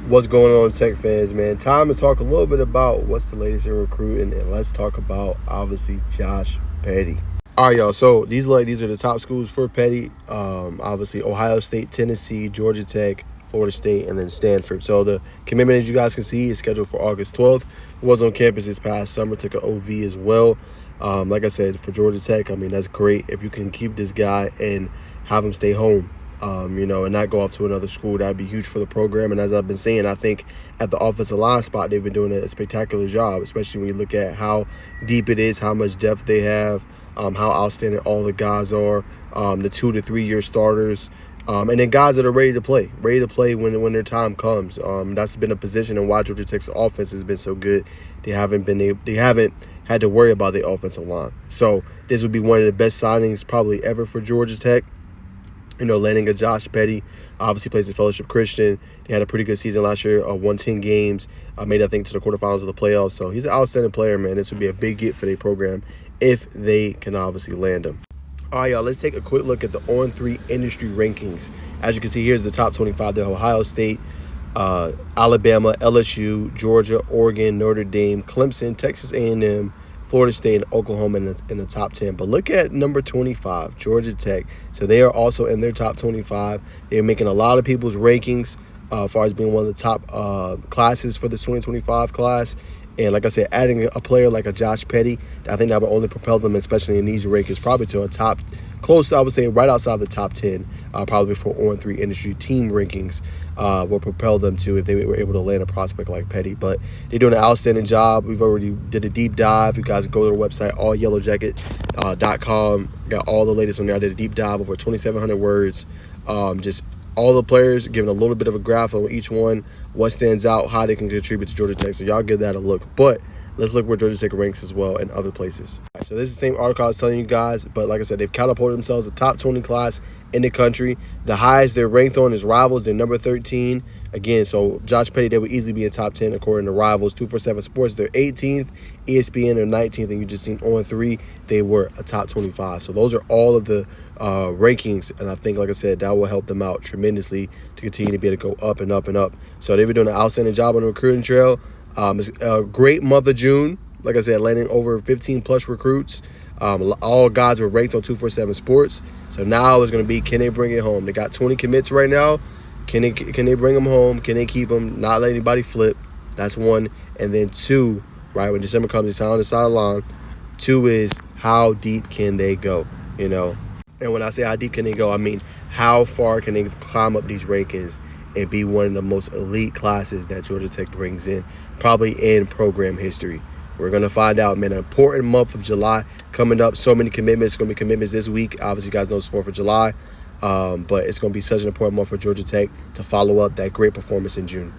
What's going on, Tech fans, man? Time to talk a little bit about what's the latest in recruiting, and let's talk about, obviously, Josh Petty. All right, y'all. So these are the top schools for Petty. Obviously, Ohio State, Tennessee, Georgia Tech, Florida State, and then Stanford. So the commitment, as you guys can see, is scheduled for August 12th. Was on campus this past summer, took an OV as well. Like I said, for Georgia Tech, I mean, that's great. If you can keep this guy and have him stay home, and not go off to another school, that'd be huge for the program. And as I've been saying, I think at the offensive line spot, they've been doing a spectacular job, especially when you look at how deep it is, how much depth they have, how outstanding all the guys are, the 2 to 3 year starters, and then guys that are ready to play when their time comes. That's been a position and why Georgia Tech's offense has been so good. They haven't had to worry about the offensive line. So this would be one of the best signings probably ever for Georgia Tech. Landing a Josh Petty, obviously plays at Fellowship Christian. They had a pretty good season last year, won 10 games, made, I think, to the quarterfinals of the playoffs. So he's an outstanding player, man. This would be a big get for their program if they can obviously land him. All right, y'all, let's take a quick look at the On3 industry rankings. As you can see, here's the top 25. There, Ohio State, Alabama, LSU, Georgia, Oregon, Notre Dame, Clemson, Texas A&M, Florida State, and Oklahoma in the top 10. But look at number 25, Georgia Tech. So they are also in their top 25. They're making a lot of people's rankings as far as being one of the top classes for this 2025 class. And like I said, adding a player like a Josh Petty, I think that would only propel them, especially in these rankings, probably to a top, close, I would say, right outside the top 10, probably for On3 industry team rankings, will propel them to if they were able to land a prospect like Petty. But they're doing an outstanding job. We've already did a deep dive. You guys can go to their website, allyellowjacket.com. Got all the latest on there. I did a deep dive, over 2,700 words. Just all the players, giving a little bit of a graph on each one, what stands out, how they can contribute to Georgia Tech. So y'all give that a look. But let's look where Georgia Tech ranks as well in other places. So this is the same article I was telling you guys, but like I said, they've catapulted themselves the top 20 class in the country. The highest they're ranked on is Rivals. They're number 13. Again, so Josh Petty, they would easily be in top 10 according to Rivals. 247 Sports, they're 18th. ESPN, they're 19th. And you just seen On3, they were a top 25. So those are all of the rankings. And I think, like I said, that will help them out tremendously to continue to be able to go up and up and up. So they've been doing an outstanding job on the recruiting trail. It's a great month of June. Like I said, landing over 15-plus recruits. All guys were ranked on 247 Sports. So now it's going to be, can they bring it home? They got 20 commits right now. Can they bring them home? Can they keep them? Not let anybody flip. That's one. And then two, right, when December comes, they sign on the sideline. Two is, how deep can they go? And when I say how deep can they go, I mean how far can they climb up these rankings and be one of the most elite classes that Georgia Tech brings in, probably in program history. We're going to find out, man. An important month of July coming up. So many commitments. Going to be commitments this week. Obviously, you guys know it's 4th of July. But it's going to be such an important month for Georgia Tech to follow up that great performance in June.